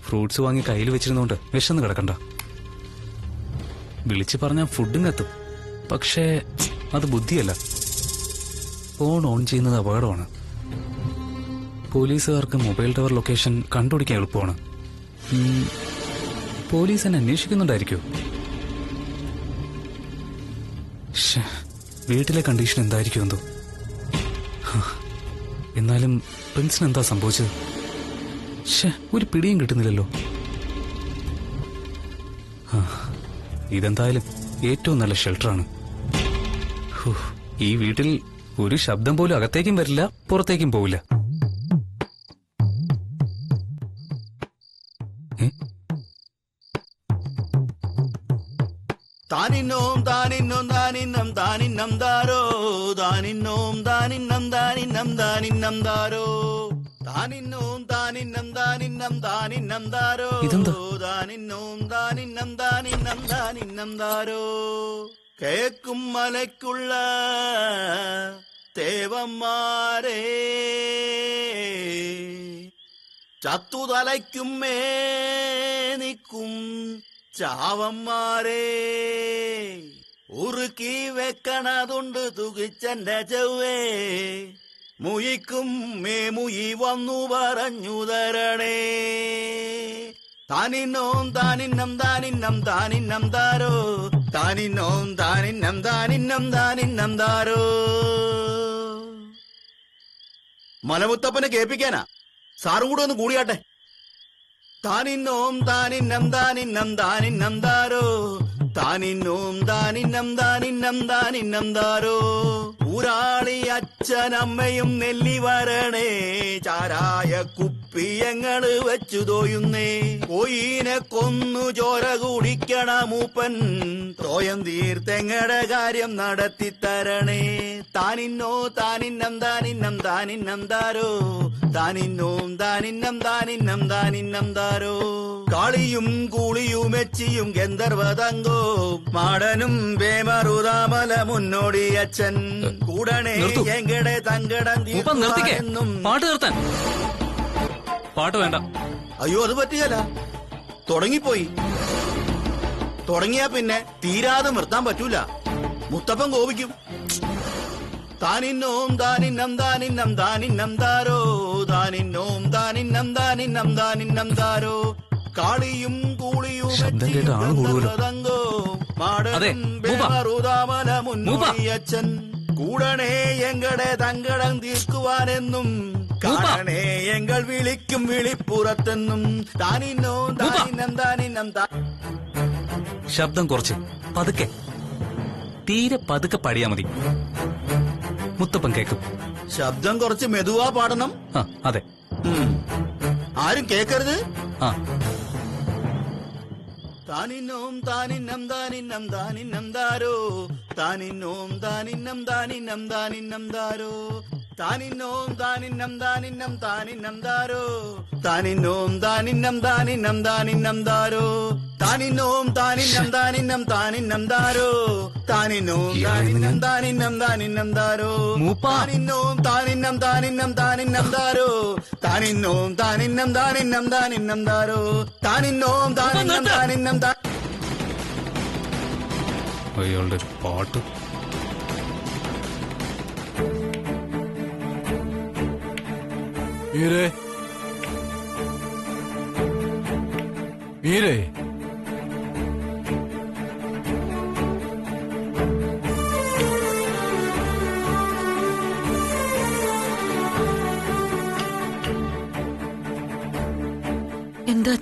Fruits വാങ്ങി കയ്യിൽ വെച്ചിരുന്നോണ്ട് വിശന്ന് കിടക്കണ്ട. വിളിച്ചു പറഞ്ഞാൽ ഫുഡും കത്തും. പക്ഷേ അത് ബുദ്ധിയല്ല. ഫോൺ ഓൺ ചെയ്യുന്നത് അപകടമാണ്. പോലീസുകാർക്ക് മൊബൈൽ ടവർ ലൊക്കേഷൻ കണ്ടുപിടിക്കാൻ എളുപ്പമാണ്. പോലീസ് എന്നെ അന്വേഷിക്കുന്നുണ്ടായിരിക്കോ? വീട്ടിലെ കണ്ടീഷൻ എന്തായിരിക്കും എന്തോ. എന്നാലും പ്രിൻസിന് എന്താ സംഭവിച്ചത്? ഒരു പിടിയും കിട്ടുന്നില്ലല്ലോ. ഇതെന്തായാലും ഏറ്റവും നല്ല ഷെൽട്ടറാണ്. ഈ വീട്ടിൽ ഒരു ശബ്ദം പോലും അകത്തേക്കും വരില്ല, പുറത്തേക്കും പോവില്ല. താനിന്നോം താനിന്നോം താനിന്നം താനിന്നം താരോ താനിന്നോം താനിന്നം താനിന്നം താനിന്നം താരോ താനിന്നോം താനിന്നം താനിന്നം താനിന്നം താരോ താനിന്നോം താനിന്നം താനിന്നം താനിന്നം താരോ കേക്കും മലയ്ക്കുള്ള തേവന്മാരേ ചത്തുതലയ്ക്കും നിക്കും ചാവന്മാരേ ഉറുക്കി വെക്കണതുണ്ട് തുകിച്ചെന്റെ ചൊവ്വേ മുയിക്കും മുയി വന്നു പറഞ്ഞു തരണേ താനിന്നോം താനിന്നം താനിന്നം താനിന്നം താരോ താനിന്നോം താനിന്നം താനിന്നം താനിന്നം താരോ. മലമുത്തപ്പനെ കേൾപ്പിക്കാനാ, സാറും കൂടെ ഒന്ന് കൂടിയാട്ടെ. താനിന്നോം താനിന്നം താനിന്നം താനിന്നം താരോ താനിന്നോം താനിന്നം താനിന്നം താനിന്നം താരോ ഊരാളി അച്ഛനമ്മയും നെല്ലി വരണേ ചാരായ കുപ്പിയങ്ങള് വെച്ചു തോയുന്നേ കോയിനെ കൊന്നു ചോര കുടിക്കണ മൂപ്പൻ തോയം തീർത്തെങ്ങടെ കാര്യം നടത്തി തരണേ താനിന്നോ താനിന്നം താനിന്നം താനിന്നം താരോ താനിന്നോം താനിന്നം താനിന്നം താനിന്നം താരോ കാളിയും കൂളിയും എച്ചിയും ഗന്ധർവതങ്കോ മാടനും വേമറുതാമല മുന്നോടി അച്ഛൻ കൂടണേ എങ്കടെ തങ്കടം തീർന്നും പാട്ട് നിർത്താൻ. പാട്ട് വേണ്ട. അയ്യോ അത് പറ്റിയല്ല, തുടങ്ങിപ്പോയി. തുടങ്ങിയാ പിന്നെ തീരാതെ നിർത്താൻ പറ്റൂല, മുത്തപ്പൻ കോപിക്കും. താനിന്നോം താനിന്നം താനിന്നം താനിന്നം താരോ താനിന്നോം താനിന്നം താനിന്നം താനിന്നം താരോ കാളിയും കൂളിയും തങ്കോ മാടനും വേമറുതാമല മുന്നോടി അച്ഛൻ കൂടണേ എങ്കടെ തങ്കടം തീർക്കുവാനെന്നും കാണണേ എങ്കൾ വിളിക്കും വിളിപ്പുറത്തെന്നും താനിന്നോ താനിന്നം താനിന്നം. ശബ്ദം കുറച്ച് പതുക്കെ, തീരെ പതുക്കെ പാടിയാ മതി, മുത്തപ്പൻ കേക്കും. ശബ്ദം കുറച്ച് മെതുവാ പാടണം. അതെ. ആരും കേക്കരുത്. താനിന്നോം താനിന്നം താനിന്നം താനിന്നം താരോ താനിന്നോം താനിന്നം താനിന്നം താനിന്നം താരോ താനിന്നോം താനിന്നം താനിന്നം താനിന്നം താരോ താനിന്നോം താനിന്നം താനിന്നം താനിന്നം താരോ താനിന്നോം താനിന്നം താനിന്നം താനിന്നം താരോ താനിന്നോം താനിന്നം താനിന്നം താനിന്നം താരോ താനിന്നോം താനിന്നം താനിന്നം താനിന്നം താരോ താനിന്നോം താനിന്നം താനിന്നം താനിന്നം താരോ താനിന്നോം താനിന്നം താനിന്നം. അയാളുടെ ഒരു പാട്ട്. മീരേ, മീരേ, എന്താ?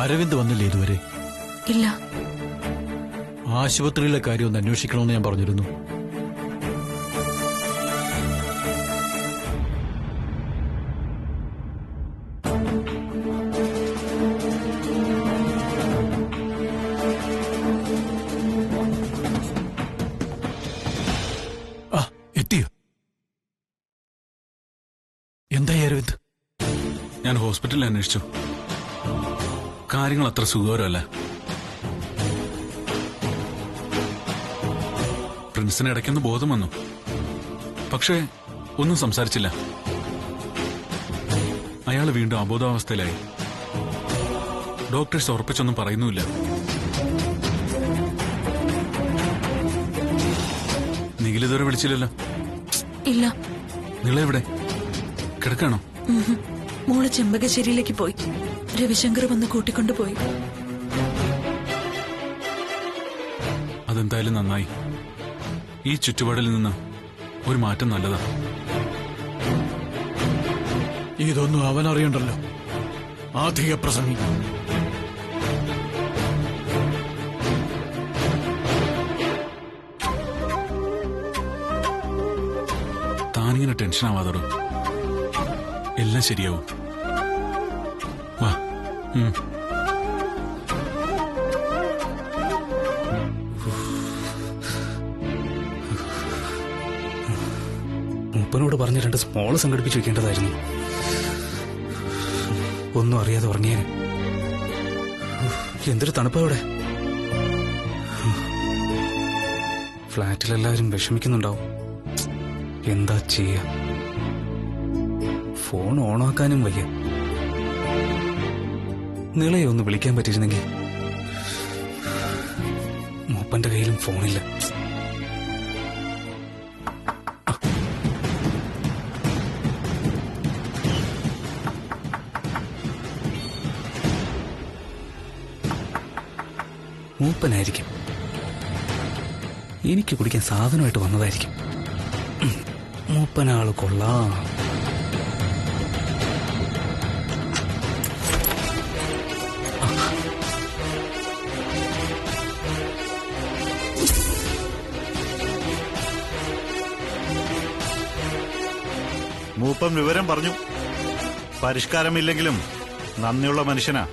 അരവിന്ദ് വന്നില്ലേ ഇതുവരെ? ഇല്ല. ആശുപത്രിയിലെ കാര്യം ഒന്ന് അന്വേഷിക്കണമെന്ന് ഞാൻ പറഞ്ഞിരുന്നു. എത്തിയോ? എന്തായി അരവിന്ദ്? ഞാൻ ഹോസ്പിറ്റലിൽ അന്വേഷിച്ചു. കാര്യങ്ങൾ അത്ര സുഖകരമല്ല. പ്രിൻസിന് ഇടയ്ക്കൊന്ന് ബോധം വന്നു, പക്ഷേ ഒന്നും സംസാരിച്ചില്ല. അയാൾ വീണ്ടും അബോധാവസ്ഥയിലായി. ഡോക്ടേഴ്സ് ഉറപ്പിച്ചൊന്നും പറയുന്നുമില്ല. നിഖിൽ ഇതുവരെ വിളിച്ചില്ലല്ലോ? ഇല്ല. നിങ്ങളെവിടെ? കിടക്കാണോ? മോള് ചെമ്പകശ്ശേരിയിലേക്ക് പോയി. രവിശങ്കർ വന്ന് കൂട്ടിക്കൊണ്ടുപോയി. അതെന്തായാലും നന്നായി. ഈ ചുറ്റുപാടിൽ നിന്ന് ഒരു മാറ്റം നല്ലതാ. ഇതൊന്നും അവൻ അറിയണ്ടല്ലോ, അധിക പ്രസംഗി. താനിങ്ങനെ ടെൻഷൻ ആവാതോ, എല്ലാം ശരിയാവും. വാ. മൂപ്പനോട് പറഞ്ഞ് 2 സ്മോള് സംഘടിപ്പിച്ച് വെക്കേണ്ടതായിരുന്നു. ഒന്നും അറിയാതെ ഉറങ്ങിയേന്. എന്തൊരു തണുപ്പാ ഇവിടെ. ഫ്ലാറ്റിലെല്ലാവരും വിഷമിക്കുന്നുണ്ടാവും. എന്താ ചെയ്യാ? ഫോൺ ഓണാക്കാനും വയ്യ. നിളയെ ഒന്ന് വിളിക്കാൻ പറ്റിയിരുന്നെങ്കിൽ. മൂപ്പന്റെ കയ്യിലും ഫോണില്ല. മൂപ്പനായിരിക്കും. എനിക്ക് കുടിക്കാൻ സാധനമായിട്ട് വന്നതായിരിക്കും. മൂപ്പനാള് കൊള്ളാം. മൂപ്പൻ വിവരം പറഞ്ഞു. പരിഷ്കാരമില്ലെങ്കിലും നന്ദിയുള്ള മനുഷ്യനാ.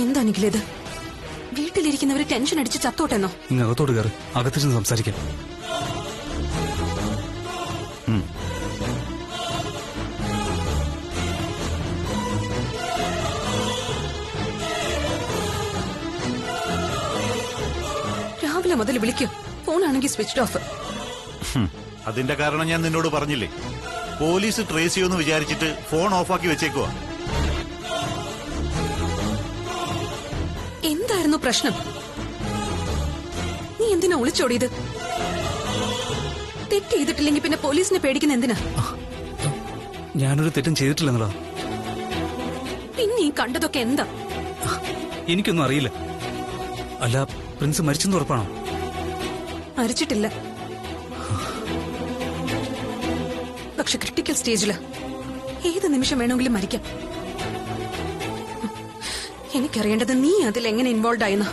എന്താ നിഖിലേത്? വീട്ടിലിരിക്കുന്നവര് ടെൻഷൻ അടിച്ച് ചത്തോട്ടെന്നോ? ഇങ്ങ് അകത്തോട്ട് കയറി, അകത്തിരുന്ന് സംസാരിക്കാം. രാവിലെ മുതൽ വിളിക്കും, ഫോണാണെങ്കിൽ സ്വിച്ച് ഓഫ്. അതിന്റെ കാരണം ഞാൻ നിന്നോട് പറഞ്ഞില്ലേ, പോലീസ് ട്രേസ് ചെയ്യുമെന്ന് വിചാരിച്ചിട്ട് ഫോൺ ഓഫാക്കി വെച്ചേക്കുവാ. എന്തായിരുന്നു പ്രശ്നം? നീ എന്തിനാ ഒളിച്ചോടിയത്? തെറ്റ് ചെയ്തിട്ടില്ലെങ്കിൽ പിന്നെ പോലീസിനെ പേടിക്കുന്ന എന്തിനാ? ഞാനൊരു തെറ്റും ചെയ്തിട്ടില്ലെന്നടാ. പിന്നെ ഈ കണ്ടതൊക്കെ എന്താ? എനിക്കൊന്നും അറിയില്ല. അല്ല, പ്രിൻസ് മരിച്ചെന്ന് ഉറപ്പാണോ? മരിച്ചിട്ടില്ല, പക്ഷെ ക്രിട്ടിക്കൽ സ്റ്റേജില്. ഏത് നിമിഷം വേണമെങ്കിലും മരിക്കാം. എനിക്കറിയേണ്ടത് നീ അതിൽ എങ്ങനെ ഇൻവോൾവ് ആയെന്ന.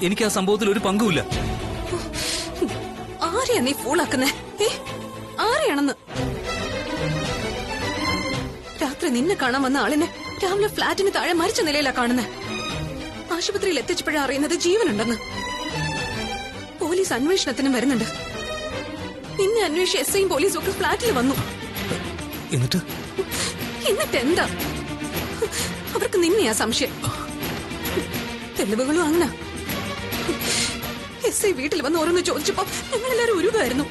എനിക്ക് ആ സംഭവത്തിൽ ഒരു പങ്കുമില്ല. ആരെയാ നീ ഫൂളാക്കുന്നേ? ആരെയാണെന്ന്? രാത്രി നിന്നെ കാണാൻ വന്ന ആളിനെ രാവിലെ ഫ്ലാറ്റിന് താഴെ മരിച്ച നിലയിലാ കാണുന്നേ. ആശുപത്രിയിൽ എത്തിച്ചപ്പോഴാ അറിയുന്നത് ജീവനുണ്ടെന്ന്. പോലീസ് അന്വേഷണത്തിനും വരുന്നുണ്ട്. നിന്നെ അന്വേഷിച്ച് എസ്ഐയും പോലീസും ഒക്കെ ഫ്ലാറ്റിൽ വന്നു. എന്നിട്ട് എന്താ? അവർക്ക് നിന്നെയാ സംശയം. തെളിവുകളും അങ്ങനെ. എസ്ഐ വീട്ടിൽ വന്ന് ഓരോന്ന് ചോദിച്ചപ്പോ ഞങ്ങളെല്ലാരും ഉരുകായിരുന്നു.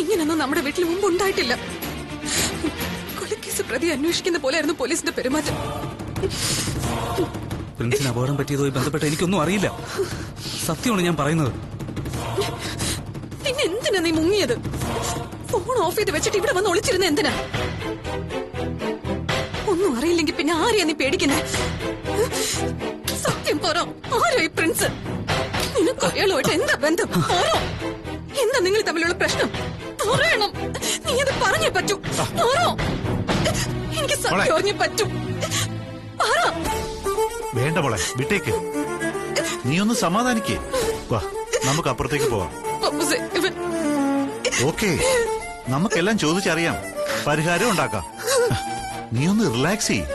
ഇങ്ങനൊന്നും നമ്മുടെ വീട്ടിൽ മുമ്പ് ഉണ്ടായിട്ടില്ല. കൊലക്കേസ് പ്രതി അന്വേഷിക്കുന്ന പോലെയായിരുന്നു പോലീസിന്റെ പെരുമാറ്റം. പ്രിൻസിന് അപകടം പറ്റിയതുമായി ബന്ധപ്പെട്ട് എനിക്കൊന്നും അറിയില്ല. സത്യമാണ് ഞാൻ പറയുന്നത്. പിന്നെ എന്തിനാ നീ മുങ്ങിയത്? ഫോൺ ഓഫ് ചെയ്ത് വെച്ചിട്ട് ഇവിടെ വന്ന് ഒളിച്ചിരുന്ന എന്തിനാ? ഒന്നും അറിയില്ലെങ്കിൽ പിന്നെ ആരെയാ നീ പേടിക്കുന്നേ? സത്യം പറ, ആരോ ഈ പ്രിൻസ്? നിനക്ക് അയാളുമായിട്ട് എന്താ ബന്ധം? ആരോ? എന്താ നിങ്ങൾ തമ്മിലുള്ള പ്രശ്നം? പറയണം. നീ അത് പറഞ്ഞേ പറ്റൂ. ആരോ? എനിക്ക് സത്യം അറിഞ്ഞേ പറ്റൂ. പറ. വേണ്ട മോളെ, വിട്ടേക്ക്. നീ ഒന്ന് സമാധാനിക്കേ. വാ, നമുക്ക് അപ്പുറത്തേക്ക് പോവാം. ഓക്കെ, നമുക്കെല്ലാം ചോദിച്ചറിയാം, പരിഹാരം ഉണ്ടാക്കാം. നീ ഒന്ന് റിലാക്സ് ചെയ്യ്.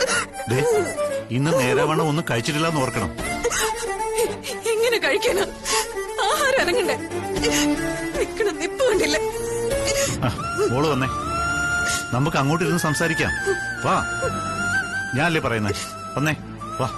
ഇന്ന് നേരവണ്ണം ഒന്നും കഴിച്ചിട്ടില്ലെന്ന് ഓർക്കണം. എങ്ങനെ കഴിക്കാനാ? ആഹാരം ഇറങ്ങണ്ടേ? നിക്കണ നിപ്പ് കണ്ടില്ലേ? മോള് വന്നേ, നമുക്ക് അങ്ങോട്ടിരുന്ന് സംസാരിക്കാം. വാ, ഞാനല്ലേ പറയുന്നേ. വന്നേ, വാ.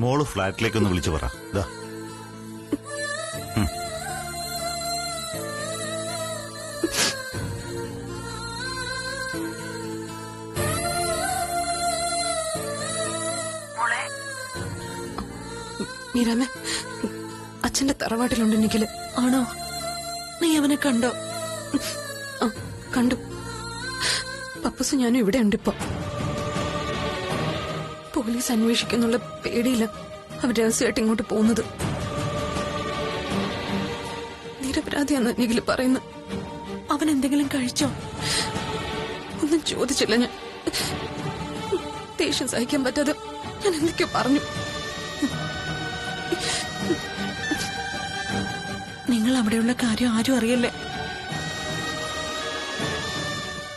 മോള് ഫ്ലാറ്റിലേക്കൊന്ന് വിളിച്ചു പറ. ദാ. മീരാമേ, അച്ഛന്റെ തറവാട്ടിലുണ്ട് നിഖില്. ആണോ? നീ അവനെ കണ്ടോ? ആ, കണ്ടു. പപ്പസ് ഞാനും ഇവിടെ ഉണ്ട് ഇപ്പൊ. പോലീസ് അന്വേഷിക്കുന്നുള്ള പേടിയില്ല അവർ രഹസ്യമായിട്ട് ഇങ്ങോട്ട് പോകുന്നത്. നിരപരാധിയാന്ന് നിഖില് പറയുന്നു. അവൻ എന്തെങ്കിലും കഴിച്ചോ? ഒന്നും ചോദിച്ചില്ല ഞാൻ. ദേഷ്യം സഹിക്കാൻ പറ്റാതെ ഞാൻ എന്തൊക്കെയോ പറഞ്ഞു. നിങ്ങൾ അവിടെയുള്ള കാര്യം ആരും അറിയല്ലേ?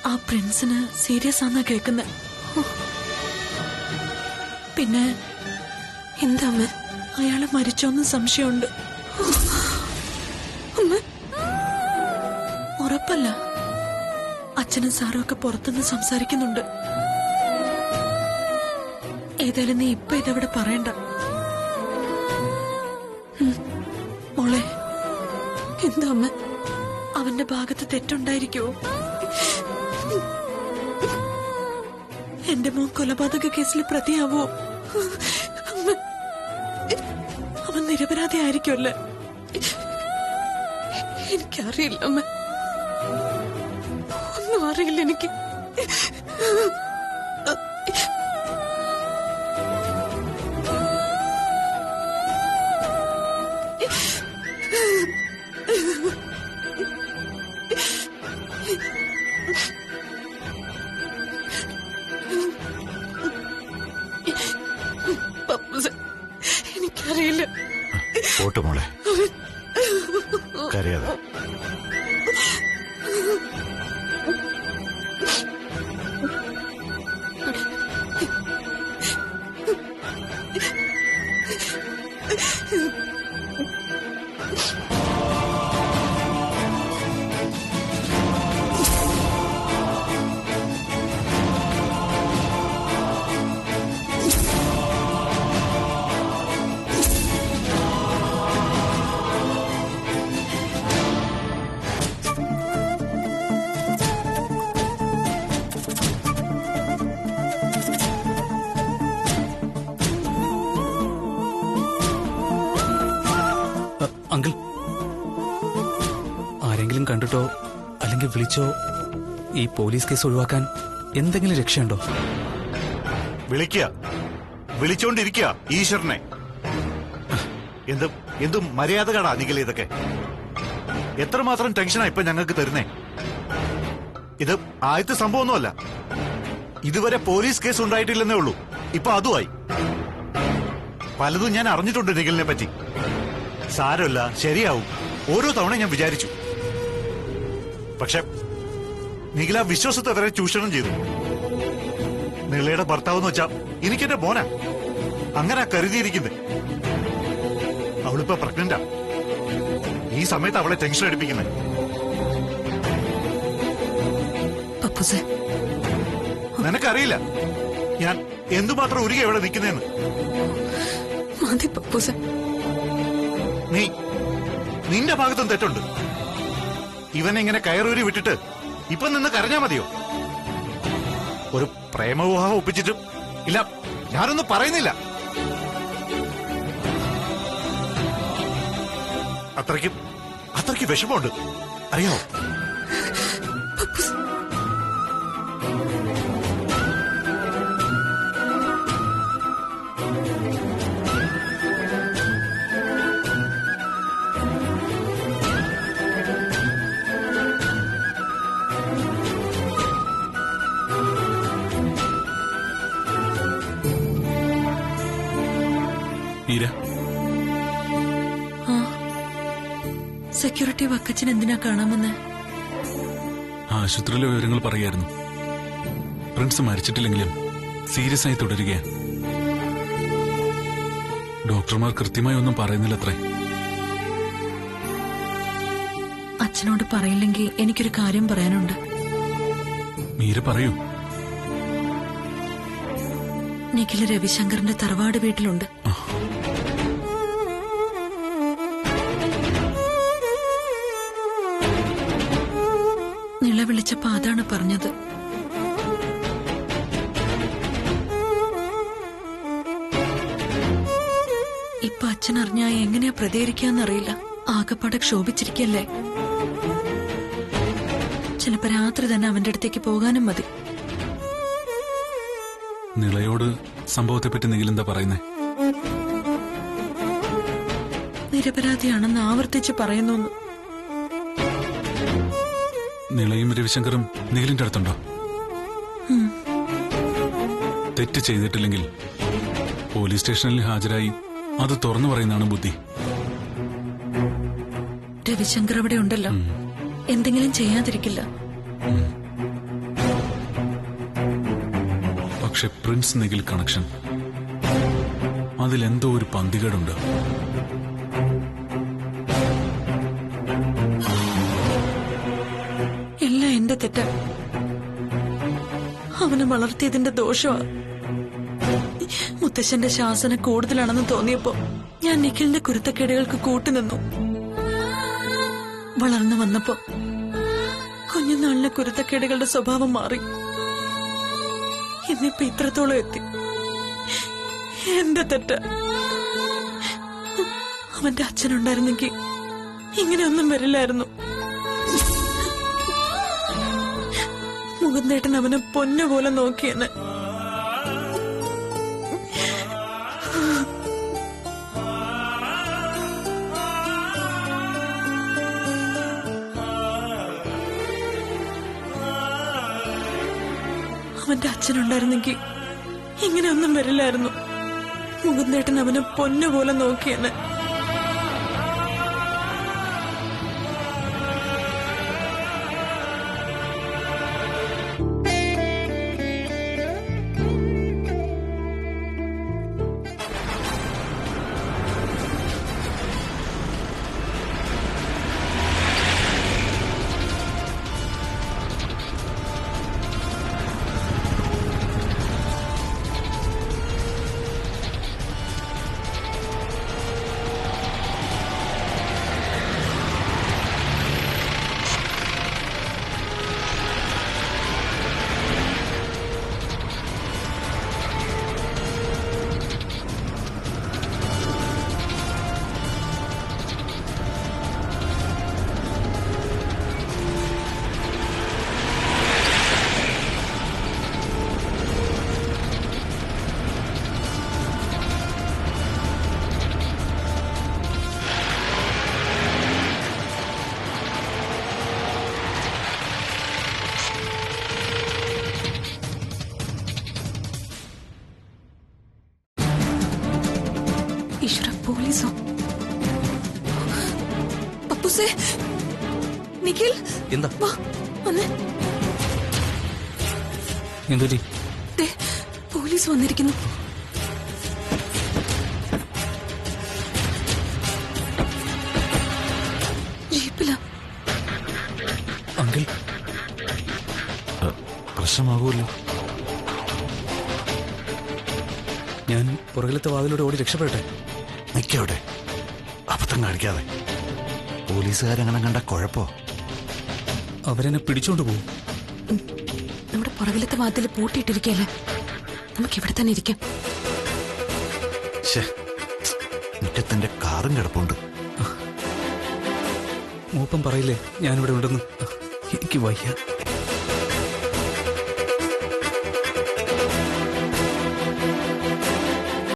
ആ പ്രിൻസിന് സീരിയസ് ആണെന്നാ കേൾക്കുന്നത്. പിന്നെ എന്താ അമ്മ, അയാള് മരിച്ചോന്ന് സംശയമുണ്ട്. ഉറപ്പല്ല. അച്ഛനും സാറും ഒക്കെ പുറത്തുനിന്ന് സംസാരിക്കുന്നുണ്ട്. ഏതായാലും നീ ഇപ്പൊ ഇതവിടെ പറയണ്ട മോളെ. എന്താ അമ്മ, അവന്റെ ഭാഗത്ത് തെറ്റുണ്ടായിരിക്കുവോ? എന്റെ മോൻ കൊലപാതക കേസിൽ പ്രതിയാവോ? അവൻ നിരപരാധി ആയിരിക്കുമല്ലേ? എനിക്കറിയില്ല അമ്മ, ഒന്നും അറിയില്ല എനിക്ക്. എനിക്കറിയില്ല. പോട്ട് മോളെ, കരയാതെ. അങ്കിൾ, ആരെങ്കിലും കണ്ടിട്ടോ അല്ലെങ്കിൽ വിളിച്ചോ ഈ പോലീസ് കേസ് ഒഴിവാക്കാൻ എന്തെങ്കിലും രക്ഷയുണ്ടോ? വിളിച്ചോണ്ടിരിക്കുക ഈശ്വരനെ. എന്തും മര്യാദകളാ നിഖിൽ ഇതൊക്കെ? എത്രമാത്രം ടെൻഷനാ ഇപ്പൊ ഞങ്ങൾക്ക് തരുന്നേ? ഇത് ആദ്യത്തെ സംഭവമൊന്നുമല്ല. ഇതുവരെ പോലീസ് കേസ് ഉണ്ടായിട്ടില്ലെന്നേ ഉള്ളൂ. ഇപ്പൊ അതുമായി. പലതും ഞാൻ അറിഞ്ഞിട്ടുണ്ട് നിഖിലിനെ പറ്റി. സാരമില്ല, ശരിയാവും. ഓരോ തവണ ഞാൻ വിചാരിച്ചു. പക്ഷെ നിഖില വിശ്വാസത്തെ വരെ ചൂഷണം ചെയ്തു. നിളയുടെ ഭർത്താവെന്ന് വെച്ചാ എനിക്കെന്റെ മോനാ. അങ്ങനെ കരുതിയിരിക്കുന്നത്. അവളിപ്പോ പ്രഗ്നന്റാ. ഈ സമയത്ത് അവളെ ടെൻഷൻ അടിപ്പിക്കുന്നത്. നിനക്കറിയില്ല ഞാൻ എന്തുമാത്രം ഉരുകി എവിടെ നിൽക്കുന്നതെന്ന്. നിന്റെ ഭാഗത്തും തെറ്റുണ്ട്. ഇവനെങ്ങനെ കയറൂരി വിട്ടിട്ട് ഇപ്പൊ നിന്ന് കരഞ്ഞാ മതിയോ? ഒരു പ്രേമവിവാഹം ഒപ്പിച്ചിട്ടും ഇല്ല, ഞാനൊന്നും പറയുന്നില്ല. അത്രയ്ക്ക് വിഷമമുണ്ട്, അറിയാമോ? സെക്യൂരിറ്റി വക്കച്ചൻ എന്തിനാ കാണാമെന്ന്? ആശുപത്രിയിലെ വിവരങ്ങൾ പറയായിരുന്നു. പ്രിൻസ് മരിച്ചിട്ടില്ലെങ്കിലും സീരിയസ് ആയി തുടരുകയാണ്. ഡോക്ടർമാർ കൃത്യമായി ഒന്നും പറയുന്നില്ലത്രേ. അച്ഛനോട് പറയില്ലെങ്കിൽ എനിക്കൊരു കാര്യം പറയാനുണ്ട്. മീര പറയൂ. നിഖില് രവിശങ്കറിന്റെ തറവാട് വീട്ടിലുണ്ട്. നിലവിളിച്ചപ്പോ അതാണ് പറഞ്ഞത്. ഇപ്പൊ അച്ഛൻ അറിഞ്ഞാ എങ്ങനെയാ പ്രതികരിക്കാന്നറിയില്ല. ആകെപ്പാടെ ക്ഷോഭിച്ചിരിക്കല്ലേ. ചിലപ്പോ രാത്രി തന്നെ അവന്റെ അടുത്തേക്ക് പോകാനും മതി. നിളയോട് സംഭവത്തെപ്പറ്റി നിഖിലെന്താ പറയുന്നേ? നിരപരാധിയാണെന്ന് ആവർത്തിച്ച് പറയുന്നു. നിളയും രവിശങ്കറും നിഖിലിന്റെ അടുത്തുണ്ടോ? തെറ്റ് ചെയ്തിട്ടില്ലെങ്കിൽ പോലീസ് സ്റ്റേഷനിൽ ഹാജരായി അത് തുറന്നു പറയുന്നതാണ് ബുദ്ധി. രവിശങ്കർ അവിടെ ഉണ്ടല്ലോ, എന്തെങ്കിലും ചെയ്യാതിരിക്കില്ല. പക്ഷെ പ്രിൻസ് നിഖിൽ കണക്ഷൻ, അതിലെന്തോ ഒരു പന്തികേടുണ്ട്. എല്ലാം എന്റെ തെറ്റാ. അവനെ വളർത്തിയതിന്റെ ദോഷമാ. മുത്തശ്ശന്റെ ശാസന കൂടുതലാണെന്ന് തോന്നിയപ്പോ ഞാൻ നിഖിലിന്റെ കുരുത്തക്കേടുകൾക്ക് കൂട്ടുനിന്നു. വളർന്നു വന്നപ്പോ കുഞ്ഞുനാളിലെ കുരുത്തക്കേടുകളുടെ സ്വഭാവം മാറി. ഇന്നിപ്പോ ഇത്രത്തോളം എത്തി. എന്റെ തെറ്റ. അവന്റെ അച്ഛനുണ്ടായിരുന്നെങ്കിൽ ഇങ്ങനെയൊന്നും വരില്ലായിരുന്നു. മുകുന്ദേട്ടൻ അവനെ പൊന്നുപോലെ നോക്കിയെന്ന്. അവന്റെ അച്ഛനുണ്ടായിരുന്നെങ്കിൽ ഇങ്ങനെയൊന്നും വരില്ലായിരുന്നു. മുകുന്ദേട്ടൻ അവനെ പൊന്നുപോലെ നോക്കിയെന്ന്. ഈശ്വര, പോലീസോ? പപ്പുസേ, നിഖിൽ എന്താ വാ, വന്നേ. എന്തുപറ്റി? ദേ, പോലീസ് വന്നിരിക്കുന്നു. ജീപ്പില. അങ്കിൾ, പ്രശ്നമാകുമല്ലോ. ഞാൻ പുറകിലത്തെ വാതിലൂടെ ഓടി രക്ഷപ്പെടട്ടെ? നിക്കവിടെ, അബദ്ധം കാണിക്കാതെ. പോലീസുകാരങ്ങനെ കണ്ട കുഴപ്പോ? അവരെന്നെ പിടിച്ചോണ്ട് പോകും. നമ്മുടെ പുറകിലത്തെ വാതിൽ പൂട്ടിയിട്ടിരിക്കല്ലേ, നമുക്ക് ഇവിടെ തന്നെ ഇരിക്കാം. മുറ്റത്തിന്റെ കാറും കിടപ്പുണ്ട്. മൂപ്പം പറയില്ലേ ഞാനിവിടെ ഉണ്ടെന്ന്? എനിക്ക് വയ്യ.